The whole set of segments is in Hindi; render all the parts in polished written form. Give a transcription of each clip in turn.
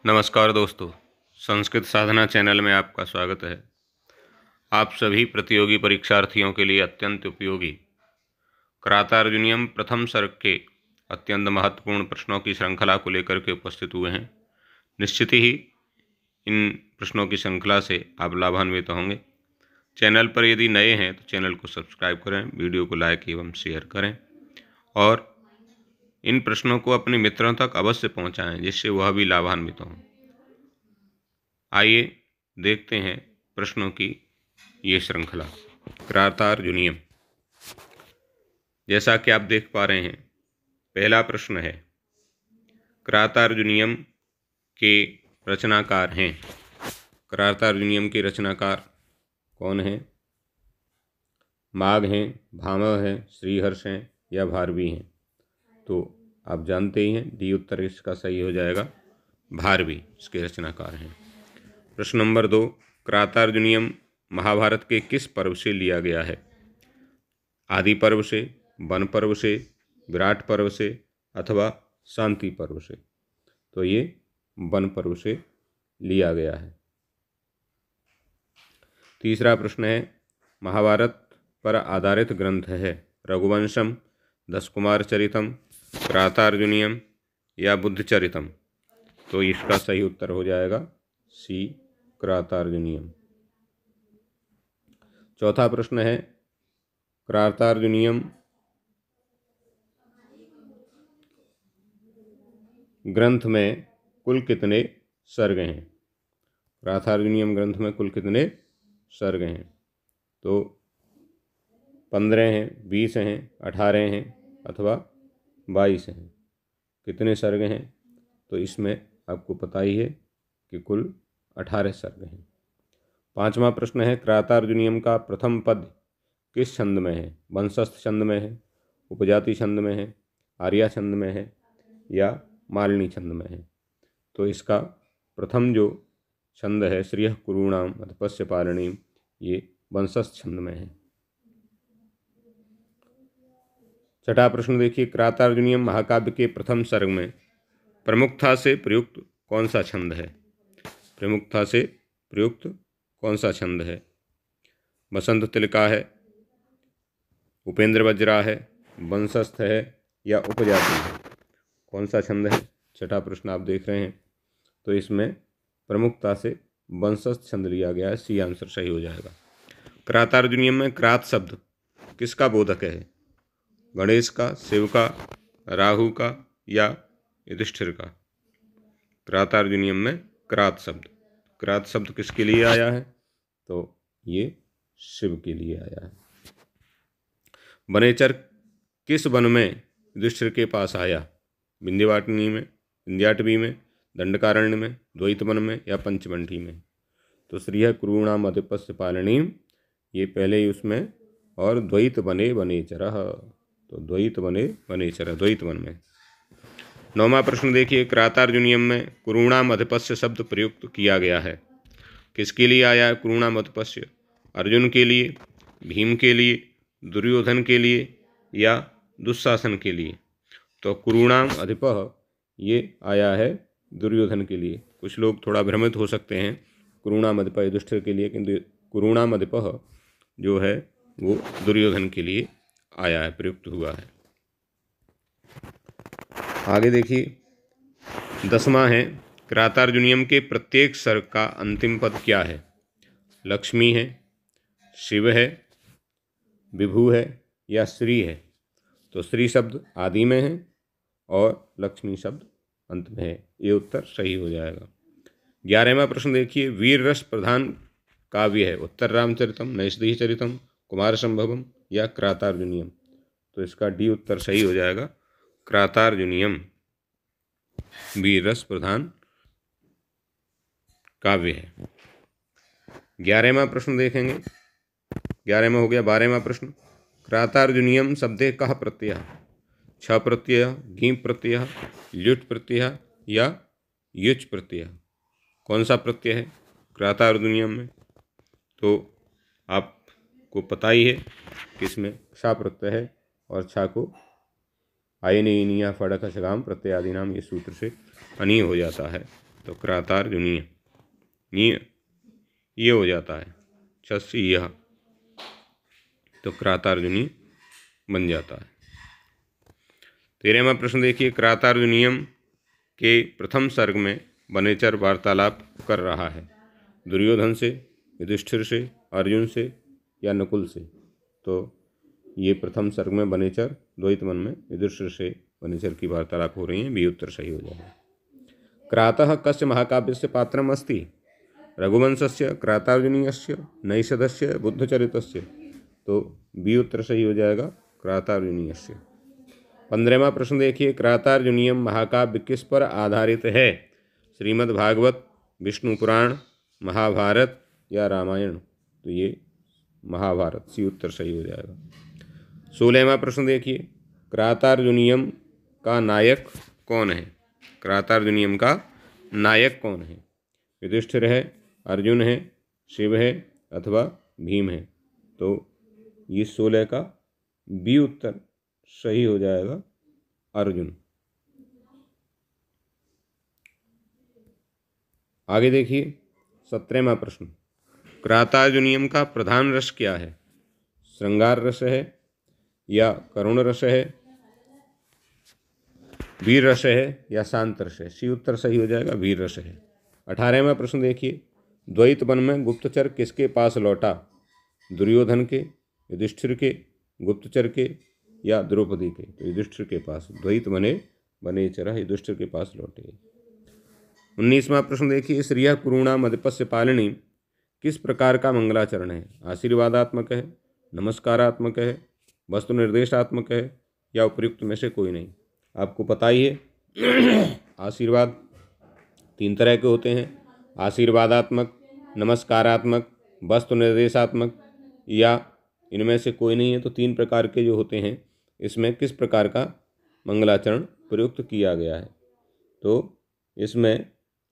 नमस्कार दोस्तों, संस्कृत साधना चैनल में आपका स्वागत है। आप सभी प्रतियोगी परीक्षार्थियों के लिए अत्यंत उपयोगी करातार्जुनियम प्रथम सर्ग के अत्यंत महत्वपूर्ण प्रश्नों की श्रृंखला को लेकर के उपस्थित हुए हैं। निश्चित ही इन प्रश्नों की श्रृंखला से आप लाभान्वित होंगे। चैनल पर यदि नए हैं तो चैनल को सब्सक्राइब करें, वीडियो को लाइक एवं शेयर करें और इन प्रश्नों को अपने मित्रों तक अवश्य पहुंचाएं, जिससे वह भी लाभान्वित हों। आइए देखते हैं प्रश्नों की ये श्रृंखला। करातार्जुनियम, जैसा कि आप देख पा रहे हैं, पहला प्रश्न है करातार्जुनियम के रचनाकार हैं। करातार्जुनियम के रचनाकार कौन हैं? माघ हैं, भामह हैं, श्रीहर्ष हैं या भारवी हैं? तो आप जानते ही हैं, डी उत्तर इसका सही हो जाएगा, भारवी इसके रचनाकार हैं। प्रश्न नंबर 2, करातार्जुनियम महाभारत के किस पर्व से लिया गया है? आदि पर्व से, वन पर्व से, विराट पर्व से अथवा शांति पर्व से? तो ये वन पर्व से लिया गया है। तीसरा प्रश्न है, महाभारत पर आधारित ग्रंथ है रघुवंशम, दशकुमार चरितम, करातार्जुनियम या बुद्धचरितम? तो इसका सही उत्तर हो जाएगा सी, करातार्जुनियम। चौथा प्रश्न है, करातार्जुनियम ग्रंथ में कुल कितने सर्ग हैं? करातार्जुनियम ग्रंथ में कुल कितने सर्ग हैं? तो 15 हैं, 20 हैं, 18 हैं अथवा 22 हैं। कितने सर्ग हैं? तो इसमें आपको पता ही है कि कुल 18 सर्ग हैं। पांचवा प्रश्न है, करातार्जुनियम का प्रथम पद किस छंद में है? वंशस्थ छंद में है, उपजाति छंद में है, आर्या छंद में है या मालिनी छंद में है? तो इसका प्रथम जो छंद है श्रियः कुरूणाम अधपस्य पालनीम, ये वंशस्थ छंद में है। छठा प्रश्न देखिए, करातार्जुनियम महाकाव्य के प्रथम सर्ग में प्रमुखता से प्रयुक्त कौन सा छंद है? प्रमुखता से प्रयुक्त कौन सा छंद है? बसंत तिलका है, उपेंद्र वज्रा है, वंशस्थ है या उपजाति है? कौन सा छंद है? छठा प्रश्न आप देख रहे हैं, तो इसमें प्रमुखता से वंशस्थ छंद लिया गया है, सी आंसर सही हो जाएगा। करातार्जुनियम में क्रात शब्द किसका बोधक है? गणेश का, शिव का, राहु का या युधिष्ठिर का? करातार्जुनियम में क्रात शब्द किसके लिए आया है? तो ये शिव के लिए आया है। वनेचर किस वन में युधिष्ठिर के पास आया? विंध्यवाटिनी में, विंध्याटवी में, दंडकारण्य में, द्वैत वन में या पंचवंठी में? तो श्रियः कुरूणाम अधिपस्य पालनीम, ये पहले ही उसमें, और द्वैत वने वनेचरः, तो द्वैत वने वनेचरः, द्वैत वन में। नौवां प्रश्न देखिए, करातार्जुनियम में कुरूणाम अधिपस्य शब्द प्रयुक्त किया गया है। किसके लिए आया है कुरूणाम अधिपस्य? अर्जुन के लिए, भीम के लिए, दुर्योधन के लिए या दुशासन के लिए? तो कुरूणाम अधिपः ये आया है दुर्योधन के लिए। कुछ लोग थोड़ा भ्रमित हो सकते हैं, कुरूणाम अधिपः युधिष्ठिर के लिए, किंतु कुरूणाम अधिपः जो है वो दुर्योधन के लिए आया है, प्रयुक्त हुआ है। आगे देखिए, 10वां है, करातार्जुनियम के प्रत्येक सर्ग का अंतिम पद क्या है? लक्ष्मी है, शिव है, विभु है या श्री है? तो श्री शब्द आदि में है और लक्ष्मी शब्द अंत में है, ये उत्तर सही हो जाएगा। 11वां प्रश्न देखिए, वीर रस प्रधान काव्य है उत्तर रामचरितम, नैषधीय चरितम, कुमार संभवम या करातार्जुनियम? तो इसका डी उत्तर सही हो जाएगा, करातार्जुनियम वीर रस प्रधान काव्य है। 11वां प्रश्न देखेंगे, 11वां हो गया। 12वां प्रश्न, करातार्जुनियम शब्दे कः प्रत्यय? छ प्रत्यय, घी प्रत्यय, ल्युट प्रत्यय या युच प्रत्यय? कौन सा प्रत्यय है करातार्जुनियम में? तो आपको पता ही है कि इसमें क्षा प्रत्यय है और छा को आयनीनिया फड़क शगाम प्रत्यय आदि नाम, ये सूत्र से अनीय हो जाता है। तो क्रातार्जुनीय ये हो जाता है छस्य यह, तो क्रातार्जुनीय बन जाता है। 13वां प्रश्न देखिए, क्रातार्जुनीयम के प्रथम सर्ग में वनेचर वार्तालाप कर रहा है, दुर्योधन से, युधिष्ठिर से, अर्जुन से या नकुल से। तो ये प्रथम सर्ग में वनेचर द्वैत मन में युधिष्ठिर से वनेचर की वार्तालाप हो रही है, बी उत्तर सही हो जाएगा। क्रातः कस्य महाकाव्यस्य पात्रम अस्ति, रघुवंशस्य, क्रातार्जुनीयस्य, नैषधस्य, बुद्धचरितस्य। तो बी उत्तर सही हो जाएगा, क्रातार्जुनीयस्य। 15वां प्रश्न देखिए, क्रातार्जुनीयम महाकाव्य किस पर आधारित है, श्रीमद् भागवत, विष्णु पुराण, महाभारत या रामायण। तो ये महाभारत, सी उत्तर सही हो जाएगा। 16वां प्रश्न देखिए, क्रातार्जुनीयम का नायक कौन है, क्रातार्जुनीयम का नायक कौन है, युधिष्ठिर है, अर्जुन है, शिव है अथवा भीम है। तो ये 16 का बी उत्तर सही हो जाएगा, अर्जुन। आगे देखिए 17वां प्रश्न, क्रातार्जुनीयम का प्रधान रस क्या है, श्रृंगार रस है या करुण रस है, वीर रस है या शांत रस है। सी उत्तर सही हो जाएगा, वीर रस है। 18वां प्रश्न देखिए, द्वैत वन में गुप्तचर किसके पास लौटा, दुर्योधन के, युधिष्ठिर के, गुप्तचर के या द्रौपदी के। तो युधिष्ठिर के पास, द्वैत वनेचर युधिष्ठिर के पास लौटे। 19वां प्रश्न देखिए, श्रियः कुरूणाम अधिपस्य पालिनी किस प्रकार का मंगलाचरण है, आशीर्वादात्मक है, नमस्कारात्मक है, वस्तु निर्देशात्मक है या उपयुक्त में से कोई नहीं। आपको पता ही है आशीर्वाद 3 तरह के होते हैं, आशीर्वादात्मक, नमस्कारात्मक, वस्तु निर्देशात्मक या इनमें से कोई नहीं है। तो 3 प्रकार के जो होते हैं, इसमें किस प्रकार का मंगलाचरण प्रयुक्त किया गया है। तो इसमें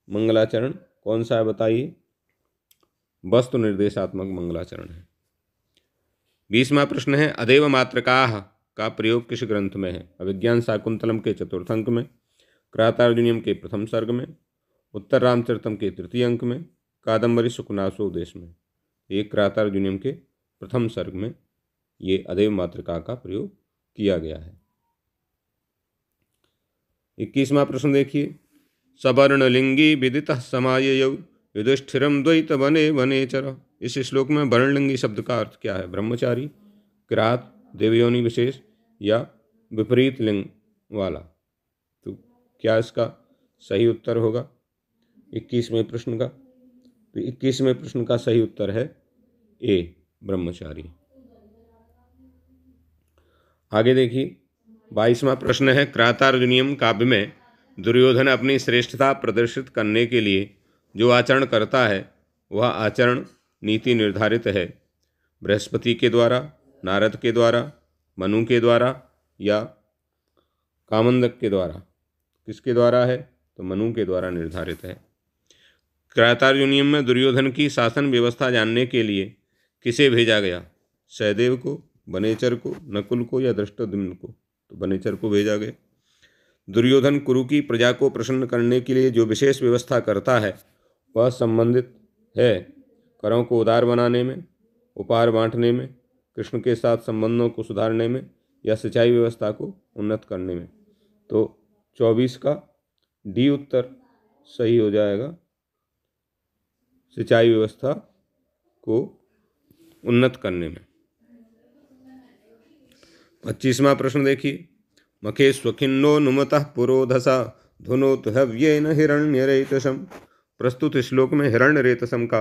मंगलाचरण कौन सा है बताइए, वस्तु निर्देशात्मक मंगलाचरण है। 20वां प्रश्न है, अदेव मात्रकाः का प्रयोग किस ग्रंथ में है, अभिज्ञान शाकुंतलम के 4th अंक में, क्रातार्जुनीयम के प्रथम सर्ग में, उत्तर रामचरितम के 3य अंक में, कादम्बरी सुखनासोपदेश में। ये क्रातार्जुनीयम के प्रथम सर्ग में ये अदेव मातृका का प्रयोग किया गया है। 21वां प्रश्न देखिए, सवर्णलिंगी विदितः समाययौ युधिष्ठिरम द्वैत वने वनेचर। इस श्लोक में वर्णलिंगी शब्द का अर्थ क्या है, ब्रह्मचारी, किरात, देवयोनि विशेष या विपरीत लिंग वाला। तो क्या इसका सही उत्तर होगा 21वें प्रश्न का। तो 21वें प्रश्न का सही उत्तर है ए, ब्रह्मचारी। आगे देखिए 22वां प्रश्न है, क्रातार्जुनीयम काव्य में दुर्योधन अपनी श्रेष्ठता प्रदर्शित करने के लिए जो आचरण करता है वह आचरण नीति निर्धारित है बृहस्पति के द्वारा, नारद के द्वारा, मनु के द्वारा या कामंदक के द्वारा। किसके द्वारा है, तो मनु के द्वारा निर्धारित है। क्रातार्जुनीयम में दुर्योधन की शासन व्यवस्था जानने के लिए किसे भेजा गया, सहदेव को, वनेचर को, नकुल को या धृष्टद्युम्न को। तो वनेचर को भेजा गया। दुर्योधन कुरु की प्रजा को प्रसन्न करने के लिए जो विशेष व्यवस्था करता है वह संबंधित है करों को उदार बनाने में, उपहार बांटने में, कृष्ण के साथ संबंधों को सुधारने में या सिंचाई व्यवस्था को उन्नत करने में। तो 24 का डी उत्तर सही हो जाएगा, सिंचाई व्यवस्था को उन्नत करने में। 25वां प्रश्न देखिए, मखे स्वखिन्नो नुमतः पुरोधसा धुनोत हव्येन हिरण्यरेतसम। प्रस्तुत श्लोक में हिरण्यरेतसम का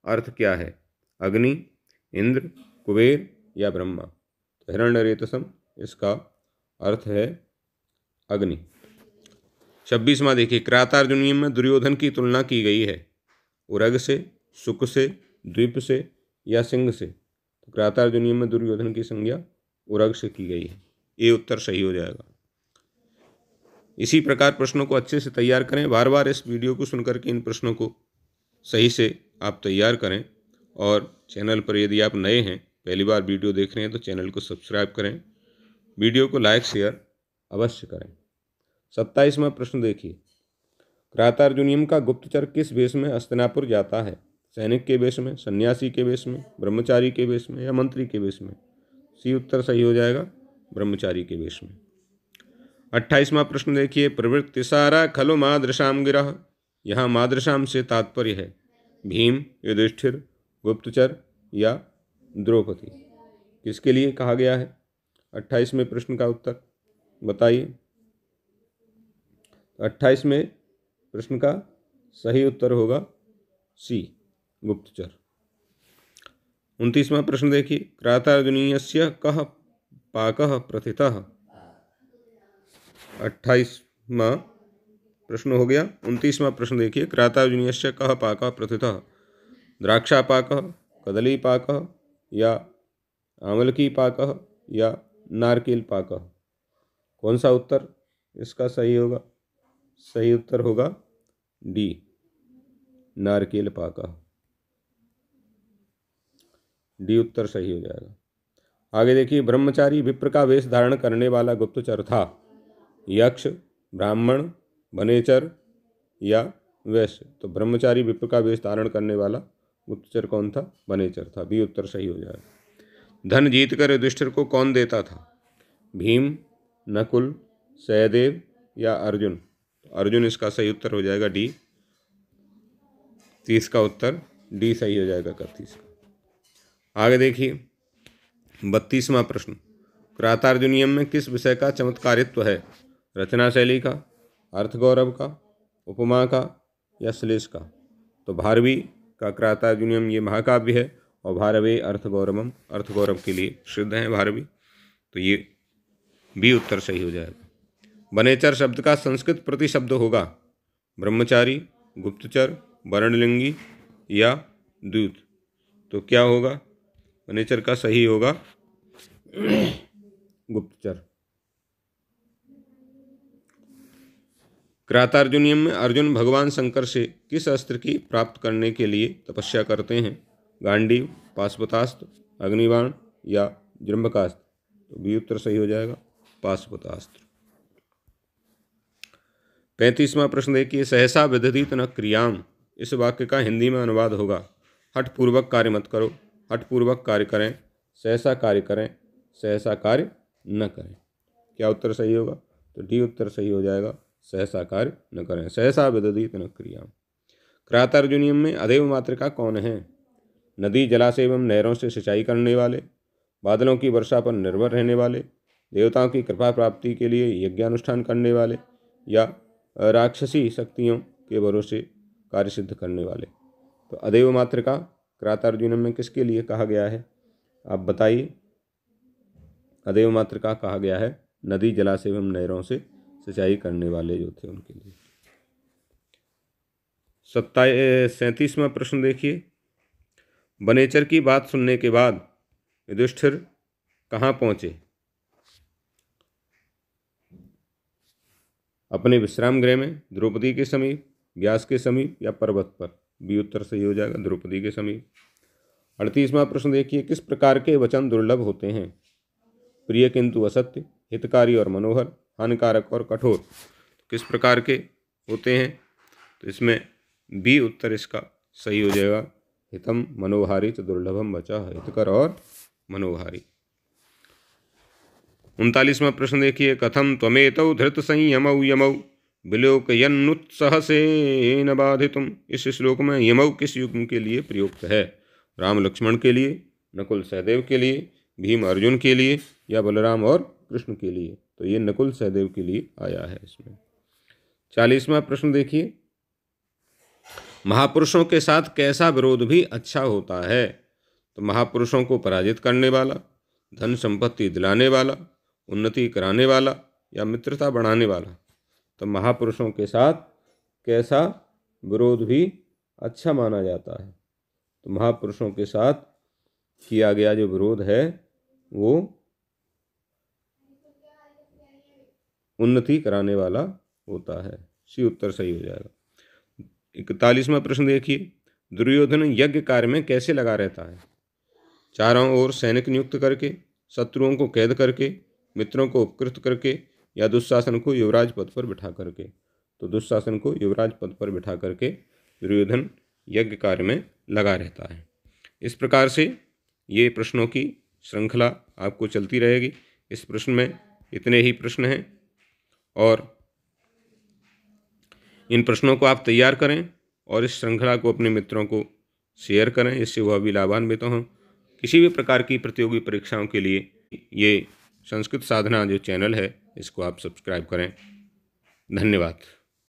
अर्थ क्या है, अग्नि, इंद्र, कुबेर या ब्रह्मा। तो हिरण्यरेतसम इसका अर्थ है अग्नि। 26वां देखिए, क्रातार्जुनीयम में दुर्योधन की तुलना की गई है उरग से, शुक से, द्वीप से या सिंह से। तो क्रातार्जुनीयम में दुर्योधन की संज्ञा उरग से की गई है, ये उत्तर सही हो जाएगा। इसी प्रकार प्रश्नों को अच्छे से तैयार करें, बार बार इस वीडियो को सुनकर के इन प्रश्नों को सही से आप तैयार करें। और चैनल पर यदि आप नए हैं, पहली बार वीडियो देख रहे हैं, तो चैनल को सब्सक्राइब करें, वीडियो को लाइक शेयर अवश्य करें। 27वां प्रश्न देखिए, कृतार्जुनीयम का गुप्तचर किस वेश में हस्तिनापुर जाता है? सैनिक के वेश में, सन्यासी के वेश में, ब्रह्मचारी के वेश में या मंत्री के वेश में? सी उत्तर सही हो जाएगा, ब्रह्मचारी के वेश में। 28वां प्रश्न देखिए, प्रवृत्ति सारा खलु मादृशाम गिरह। यहाँ मादृशाम से तात्पर्य है भीम, युधिष्ठिर, गुप्तचर या द्रौपदी। किसके लिए कहा गया है? 28वें प्रश्न का उत्तर बताइए। 28वें प्रश्न का सही उत्तर होगा सी, गुप्तचर। 29वां प्रश्न देखिए, कृतार्जुनीयस्य कः पाकः प्रथितः। 28वां प्रश्न हो गया। 29वां प्रश्न देखिए, कृतार्जुनीयस्य कः पाकः प्रथितः। द्राक्षापाकः, कदलीपाकः या आमलकी पाकः या नारकेल पाकः? कौन सा उत्तर इसका सही होगा? सही उत्तर होगा डी, नारकेल पाकः। डी उत्तर सही हो जाएगा। आगे देखिए, ब्रह्मचारी विप्र का वेश धारण करने वाला गुप्तचर था यक्ष, ब्राह्मण, वनेचर या वैश्य। तो ब्रह्मचारी विप्र का वेश धारण करने वाला गुप्तचर कौन था? वनेचर था। बी उत्तर सही हो जाएगा। धन जीतकर युधिष्ठिर को कौन देता था? भीम, नकुल, सहदेव या अर्जुन? अर्जुन इसका सही उत्तर हो जाएगा डी। 30 का उत्तर डी सही हो जाएगा। 31 का। आगे देखिए, 32वां प्रश्न, कृतार्जुनीयम में किस विषय का चमत्कारित्व है? रचना शैली का, अर्थ गौरव का, उपमा का या श्लेष का? तो भारवी का कृतार्जुनीयम ये महाकाव्य है और भारवे अर्थ गौरवम, अर्थ गौरव के लिए प्रसिद्ध है भारवी। तो ये बी उत्तर सही हो जाएगा। वनेचर शब्द का संस्कृत प्रतिशब्द होगा ब्रह्मचारी, गुप्तचर, वर्णलिंगी या दूत। तो क्या होगा? वनेचर का सही होगा गुप्तचर। कृतार्जुनीयम में अर्जुन भगवान शंकर से किस अस्त्र की प्राप्त करने के लिए तपस्या करते हैं? गांडीव, पाशुपतास्त्र, अग्निबाण या जृंभकास्त्र? तो बी उत्तर सही हो जाएगा, पाशुपतास्त्र। 35वां प्रश्न देखिए, सहसा विदधित न क्रियाम। इस वाक्य का हिंदी में अनुवाद होगा हठपूर्वक कार्य मत करो, हठपूर्वक कार्य करें, सहसा कार्य करें, सहसा कार्य न करें। क्या उत्तर सही होगा? तो डी उत्तर सही हो जाएगा, सहसा कार्य न करें, सहसा विदधित न क्रियाम। कृतार्जुनीयम में अदेव मातृका कौन है? नदी, जलाशय एवं नहरों से सिंचाई करने वाले, बादलों की वर्षा पर निर्भर रहने वाले, देवताओं की कृपा प्राप्ति के लिए यज्ञानुष्ठान करने वाले या राक्षसी शक्तियों के भरोसे कार्य सिद्ध करने वाले? तो अदेव मातृका कृतार्जुनीयम में किसके लिए कहा गया है? आप बताइए। अदेव मातृका कहा गया है नदी, जलाशय एवं नहरों से सिंचाई करने वाले जो थे उनके लिए। 37वां प्रश्न देखिए, वनेचर की बात सुनने के बाद युधिष्ठिर कहाँ पहुंचे? अपने विश्राम गृह में, द्रौपदी के समीप, व्यास के समीप या पर्वत पर? बी उत्तर सही हो जाएगा, द्रौपदी के समीप। 38वां प्रश्न देखिए, किस प्रकार के वचन दुर्लभ होते हैं? प्रिय किंतु असत्य, हितकारी और मनोहर, हानिकारक और कठोर? किस प्रकार के होते हैं? तो इसमें बी उत्तर इसका सही हो जाएगा, हितम मनोहारी च दुर्लभम वचा, हितकर और मनोहारी। 39वां प्रश्न देखिए, कथम त्वमेतौ धृत संयमौ यमौ विलोकयन्नुत्सहसेन बाधितुम। इस श्लोक में यमौ किस युग्म के लिए प्रयुक्त है? राम लक्ष्मण के लिए, नकुल सहदेव के लिए, भीम अर्जुन के लिए या बलराम और कृष्ण के लिए? तो ये नकुल सहदेव के लिए आया है इसमें। 40वां प्रश्न देखिए, महापुरुषों के साथ कैसा विरोध भी अच्छा होता है? तो महापुरुषों को पराजित करने वाला, धन संपत्ति दिलाने वाला, उन्नति कराने वाला या मित्रता बढ़ाने वाला? तो महापुरुषों के साथ कैसा विरोध भी अच्छा माना जाता है? तो महापुरुषों के साथ किया गया जो विरोध है वो उन्नति कराने वाला होता है। सी उत्तर सही हो जाएगा। 41वां प्रश्न देखिए, दुर्योधन यज्ञ कार्य में कैसे लगा रहता है? चारों ओर सैनिक नियुक्त करके, शत्रुओं को कैद करके, मित्रों को उपकृत करके या दुशासन को युवराज पद पर बिठा करके? तो दुशासन को युवराज पद पर बिठा करके दुर्योधन यज्ञ कार्य में लगा रहता है। इस प्रकार से ये प्रश्नों की श्रृंखला आपको चलती रहेगी। इस प्रश्न में इतने ही प्रश्न हैं और इन प्रश्नों को आप तैयार करें और इस श्रृंखला को अपने मित्रों को शेयर करें, इससे वह भी लाभान्वित हों। किसी भी प्रकार की प्रतियोगी परीक्षाओं के लिए ये संस्कृत साधना जो चैनल है इसको आप सब्सक्राइब करें। धन्यवाद।